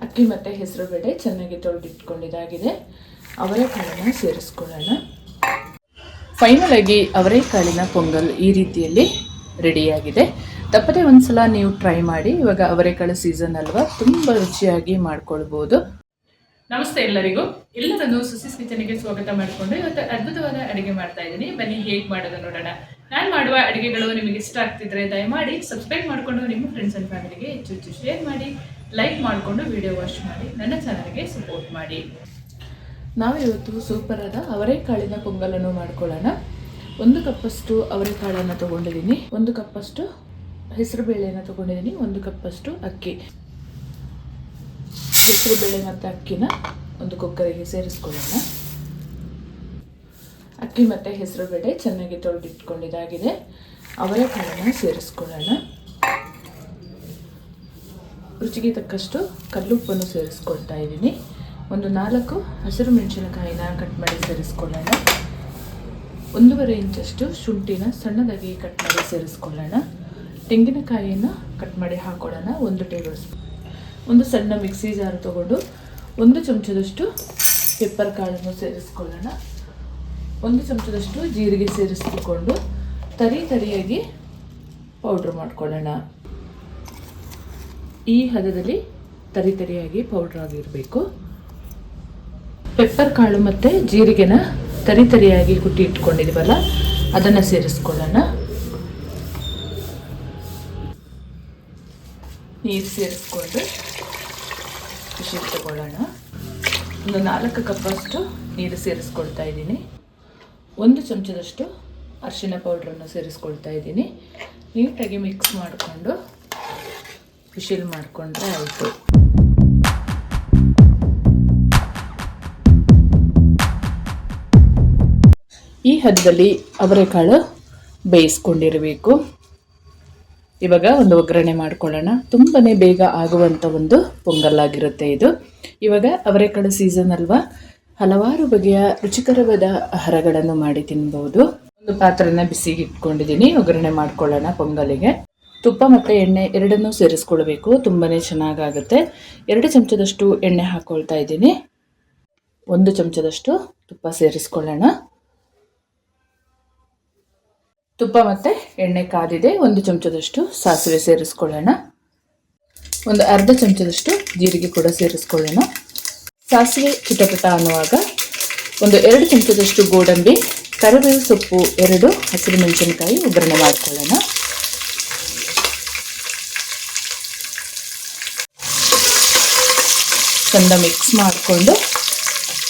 ಅಕ್ಕಿ ಮತ್ತು ಹೆಸರುಬೇಳೆ ಚೆನ್ನಾಗಿ ತೊಳೆದಿಟ್ಕೊಂಡಿದ್ದಾಗಿದೆ. ಅವರೆಕಾಳನ್ನು ಸೇರಿಸ್ಕೊಳ್ಳೋಣ. ಫೈನಲ್ ಆಗಿ ಅವರೆಕಾಳಿನ ಪೊಂಗಲ್ ಈ ರೀತಿಯಲ್ಲಿ ರೆಡಿಯಾಗಿದೆ. ತಪ್ಪದೆ ಒಂದ್ಸಲ ನೀವು ಟ್ರೈ ಮಾಡಿ. ಇವಾಗ ಅವರೆಕಾಳು ಸೀಸನ್ ಅಲ್ವಾ, ತುಂಬ ರುಚಿಯಾಗಿ ಮಾಡ್ಕೊಳ್ಬೋದು. ನಮಸ್ತೆ ಎಲ್ಲರನ್ನು ಸುಸಿಸ್ ಕಿಚನ್ಗೆ ಸ್ವಾಗತ ಮಾಡಿಕೊಂಡು ಇವತ್ತು ಅದ್ಭುತವಾದ ಅಡುಗೆ ಮಾಡ್ತಾ ಇದ್ದೀನಿ. ಬನ್ನಿ ಹೇಗೆ ಮಾಡೋದು ನೋಡೋಣ. ನಾನು ಮಾಡುವ ಅಡುಗೆಗಳು ನಿಮಗೆ ಇಷ್ಟ ಆಗ್ತಿದ್ರೆ ದಯಮಾಡಿ ಸಬ್ಸ್ಕ್ರೈಬ್ ಮಾಡಿಕೊಂಡು ನಿಮ್ಮ ಫ್ರೆಂಡ್ಸ್ ಆ್ಯಂಡ್ ಫ್ಯಾಮಿಲಿಗೆ ಹೆಚ್ಚು ಶೇರ್ ಮಾಡಿ, ಲೈಕ್ ಮಾಡಿಕೊಂಡು ವಿಡಿಯೋ ವಾಚ್ ಮಾಡಿ, ನನ್ನ ಚಾನಲ್ಗೆ ಸಪೋರ್ಟ್ ಮಾಡಿ. ನಾವಿವತ್ತು ಸೂಪರ್ ಆದ ಅವರೆಕಾಳಿನ ಪೊಂಗಲನ್ನು ಮಾಡ್ಕೊಳ್ಳೋಣ. 1 ಕಪ್ಪಷ್ಟು ಅವರೆಕಾಳನ್ನು ತೊಗೊಂಡಿದ್ದೀನಿ, 1 ಕಪ್ಪಷ್ಟು ಹೆಸರು ಬೇಳೆಯನ್ನು ತೊಗೊಂಡಿದ್ದೀನಿ, 1 ಕಪ್ಪಷ್ಟು ಅಕ್ಕಿ. ಹೆಸರು ಬೇಳೆ ಮತ್ತು ಅಕ್ಕಿನ ಒಂದು ಕುಕ್ಕರಿಗೆ ಸೇರಿಸ್ಕೊಳ್ಳೋಣ. ಅಕ್ಕಿ ಮತ್ತು ಹೆಸರು ಬೇಳೆ ಚೆನ್ನಾಗಿ ತೊಳೆದಿಟ್ಕೊಂಡಿದ್ದಾಗಿದೆ. ಅವರೆಕಾಳನ್ನು ಸೇರಿಸ್ಕೊಳ್ಳೋಣ. ರುಚಿಗೆ ತಕ್ಕಷ್ಟು ಕಲ್ಲುಪ್ಪನ್ನು ಸೇರಿಸ್ಕೊಳ್ತಾ ಇದ್ದೀನಿ. ಒಂದು 4 ಹಸಿರು ಮೆಣಸಿನಕಾಯಿನ ಕಟ್ ಮಾಡಿ ಸೇರಿಸ್ಕೊಳ್ಳೋಣ. 1.5 ಇಂಚಷ್ಟು ಶುಂಠಿನ ಸಣ್ಣದಾಗಿ ಕಟ್ ಮಾಡಿ ಸೇರಿಸ್ಕೊಳ್ಳೋಣ. ತೆಂಗಿನಕಾಯಿಯನ್ನು ಕಟ್ ಮಾಡಿ ಹಾಕೊಳ್ಳೋಣ. 1 ಟೇಬಲ್ ಸ್ಪೂನ್. ಒಂದು ಸಣ್ಣ ಮಿಕ್ಸಿ ಜಾರ್ ತಗೊಂಡು 1 ಚಮಚದಷ್ಟು ಪೆಪ್ಪರ್ ಕಾಳನ್ನು ಸೇರಿಸ್ಕೊಳ್ಳೋಣ. 1 ಚಮಚದಷ್ಟು ಜೀರಿಗೆ ಸೇರಿಸಿಕೊಂಡು ತರಿಯಾಗಿ ಪೌಡ್ರ್ ಮಾಡ್ಕೊಳ್ಳೋಣ. ಈ ಹದದಲ್ಲಿ ತರಿಯಾಗಿ ಪೌಡ್ರ್ ಆಗಿರಬೇಕು. ಪೆಪ್ಪರ್ ಕಾಳು ಮತ್ತು ಜೀರಿಗೆನ ತರಿಯಾಗಿ ಕುಟ್ಟಿ ಇಟ್ಕೊಂಡಿದ್ದೀವಲ್ಲ, ಅದನ್ನು ಸೇರಿಸ್ಕೊಳ್ಳೋಣ. ನೀರು ಸೇರಿಸ್ಕೊಂಡು ಖುಷಿ ತಗೊಳ್ಳೋಣ. ಒಂದು 4 ಕಪ್ಪಷ್ಟು ನೀರು ಸೇರಿಸ್ಕೊಳ್ತಾ ಇದ್ದೀನಿ. 1 ಚಮಚದಷ್ಟು ಅರಿಶಿನ ಪೌಡ್ರನ್ನು ಸೇರಿಸ್ಕೊಳ್ತಾ ಇದ್ದೀನಿ. ನೀಟಾಗಿ ಮಿಕ್ಸ್ ಮಾಡಿಕೊಂಡು ವಿಶಿಲ್ ಮಾಡಿಕೊಂಡ್ರೆ ಆಯಿತು. ಈ ಹದದಲ್ಲಿ ಅವರೆಕಾಳು ಬೇಯಿಸ್ಕೊಂಡಿರಬೇಕು. ಇವಾಗ ಒಂದು ಒಗ್ಗರಣೆ ಮಾಡ್ಕೊಳ್ಳೋಣ. ತುಂಬಾ ಬೇಗ ಆಗುವಂಥ ಒಂದು ಪೊಂಗಲ್ಲಾಗಿರುತ್ತೆ ಇದು. ಇವಾಗ ಅವರೆಕಾಳು ಸೀಸನ್ ಅಲ್ವಾ, ಹಲವಾರು ಬಗೆಯ ರುಚಿಕರವಾದ ಆಹಾರಗಳನ್ನು ಮಾಡಿ ತಿನ್ಬೋದು. ಒಂದು ಪಾತ್ರೆನ ಬಿಸಿಗೆ ಇಟ್ಕೊಂಡಿದ್ದೀನಿ. ಒಗ್ಗರಣೆ ಮಾಡ್ಕೊಳ್ಳೋಣ. ಪೊಂಗಲಿಗೆ ತುಪ್ಪ ಮತ್ತು ಎಣ್ಣೆ ಎರಡನ್ನೂ ಸೇರಿಸ್ಕೊಳ್ಬೇಕು, ತುಂಬಾ ಚೆನ್ನಾಗಾಗುತ್ತೆ. 2 ಚಮಚದಷ್ಟು ಎಣ್ಣೆ ಹಾಕ್ಕೊಳ್ತಾ ಇದ್ದೀನಿ. 1 ಚಮಚದಷ್ಟು ತುಪ್ಪ ಸೇರಿಸ್ಕೊಳ್ಳೋಣ. ತುಪ್ಪ ಮತ್ತು ಎಣ್ಣೆ ಕಾದಿದೆ. 1 ಚಮಚದಷ್ಟು ಸಾಸಿವೆ ಸೇರಿಸ್ಕೊಳ್ಳೋಣ. ಒಂದು ಅರ್ಧ ಚಮಚದಷ್ಟು ಜೀರಿಗೆ ಕೂಡ ಸೇರಿಸ್ಕೊಳ್ಳೋಣ. ಸಾಸಿವೆ ಚಿಟಪಟ ಅನ್ನುವಾಗ 2 ಚಮಚದಷ್ಟು ಗೋಡಂಬಿ, ಕರಿಬೇವು ಸೊಪ್ಪು, 2 ಹಸಿರು ಮೆಣಸಿನಕಾಯಿ ಒಗ್ಗರಣೆ ಮಾಡ್ಕೊಳ್ಳೋಣ. ಚಂದ ಮಿಕ್ಸ್ ಮಾಡಿಕೊಂಡು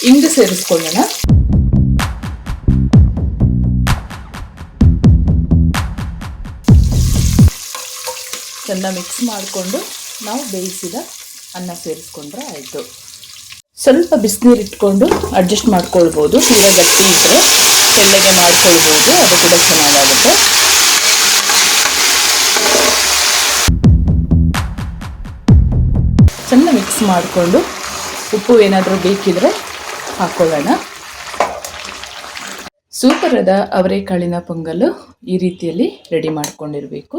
ಇಂಗು ಸೇರಿಸ್ಕೊಳ್ಳೋಣ. ಚೆಂದ ಮಿಕ್ಸ್ ಮಾಡಿಕೊಂಡು ನಾವು ಬೇಯಿಸಿದ ಅನ್ನ ಸೇರಿಸ್ಕೊಂಡ್ರೆ ಆಯಿತು. ಸ್ವಲ್ಪ ಬಿಸಿನೀರು ಇಟ್ಕೊಂಡು ಅಡ್ಜಸ್ಟ್ ಮಾಡ್ಕೊಳ್ಬೋದು. ತೀರಾ ಗಟ್ಟಿ ಇದ್ದರೆ ತೆಳ್ಳಗೆ ಮಾಡ್ಕೊಳ್ಬೋದು, ಅದು ಕೂಡ ಚೆನ್ನಾಗಾಗುತ್ತೆ. ಚೆಂದ ಮಿಕ್ಸ್ ಮಾಡಿಕೊಂಡು ಉಪ್ಪು ಏನಾದರೂ ಬೇಕಿದ್ರೆ ಹಾಕ್ಕೊಳ್ಳೋಣ. ಸೂಪರಾದ ಅವರೆಕಾಳಿನ ಪೊಂಗಲು ಈ ರೀತಿಯಲ್ಲಿ ರೆಡಿ ಮಾಡ್ಕೊಂಡಿರಬೇಕು.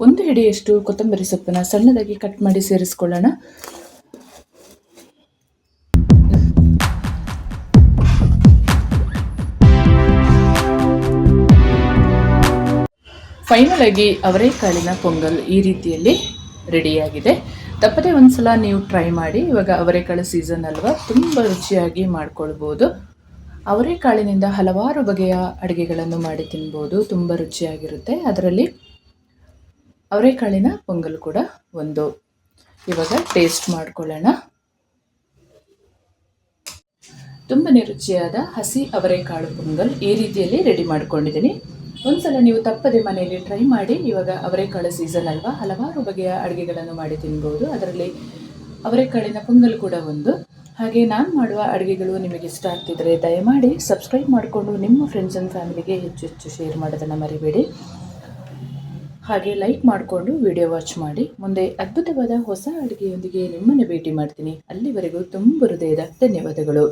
1 ಹಿಡಿಯಷ್ಟು ಕೊತ್ತಂಬರಿ ಸೊಪ್ಪನ್ನ ಸಣ್ಣದಾಗಿ ಕಟ್ ಮಾಡಿ ಸೇರಿಸ್ಕೊಳ್ಳೋಣ. ಫೈನಲ್ ಆಗಿ ಅವರೆಕಾಳಿನ ಪೊಂಗಲ್ ಈ ರೀತಿಯಲ್ಲಿ ರೆಡಿಯಾಗಿದೆ. ತಪ್ಪದೆ ಒಂದ್ಸಲ ನೀವು ಟ್ರೈ ಮಾಡಿ. ಇವಾಗ ಅವರೆಕಾಳು ಸೀಸನ್ ಅಲ್ವಾ, ತುಂಬ ರುಚಿಯಾಗಿ ಮಾಡ್ಕೊಳ್ಬೋದು. ಅವರೆಕಾಳಿನಿಂದ ಹಲವಾರು ಬಗೆಯ ಅಡುಗೆಗಳನ್ನು ಮಾಡಿ ತಿನ್ಬೋದು, ತುಂಬ ರುಚಿಯಾಗಿರುತ್ತೆ. ಅದರಲ್ಲಿ ಅವರೆಕಾಳಿನ ಪೊಂಗಲ್ ಕೂಡ ಒಂದು. ಇವಾಗ ಟೇಸ್ಟ್ ಮಾಡ್ಕೊಳ್ಳೋಣ. ತುಂಬಾ ರುಚಿಯಾದ ಹಸಿ ಅವರೆಕಾಳು ಪೊಂಗಲ್ ಈ ರೀತಿಯಲ್ಲಿ ರೆಡಿ ಮಾಡ್ಕೊಂಡಿದ್ದೀನಿ. ಒಂದ್ಸಲ ನೀವು ತಪ್ಪದೆ ಮನೆಯಲ್ಲಿ ಟ್ರೈ ಮಾಡಿ. ಇವಾಗ ಅವರೆಕಾಳು ಸೀಸನ್ ಅಲ್ವಾ, ಹಲವಾರು ಬಗೆಯ ಅಡುಗೆಗಳನ್ನು ಮಾಡಿ ತಿನ್ಬೋದು. ಅದರಲ್ಲಿ ಅವರೆಕಾಳಿನ ಪೊಂಗಲ್ ಕೂಡ ಒಂದು. ಹಾಗೆ ನಾನು ಮಾಡುವ ಅಡುಗೆಗಳು ನಿಮಗೆ ಇಷ್ಟ ಆಗ್ತಿದ್ರೆ ದಯಮಾಡಿ ಸಬ್ಸ್ಕ್ರೈಬ್ ಮಾಡಿಕೊಂಡು ನಿಮ್ಮ ಫ್ರೆಂಡ್ಸ್ ಆ್ಯಂಡ್ ಫ್ಯಾಮಿಲಿಗೆ ಹೆಚ್ಚು ಶೇರ್ ಮಾಡೋದನ್ನು ಮರಿಬೇಡಿ. ಹಾಗೆ ಲೈಕ್ ಮಾಡಿಕೊಂಡು ವಿಡಿಯೋ ವಾಚ್ ಮಾಡಿ. ಮುಂದೆ ಅದ್ಭುತವಾದ ಹೊಸ ಅಡುಗೆಯೊಂದಿಗೆ ನಿಮ್ಮನ್ನು ಭೇಟಿ ಮಾಡ್ತೀನಿ. ಅಲ್ಲಿವರೆಗೂ ತುಂಬ ಹೃದಯದ ಧನ್ಯವಾದಗಳು.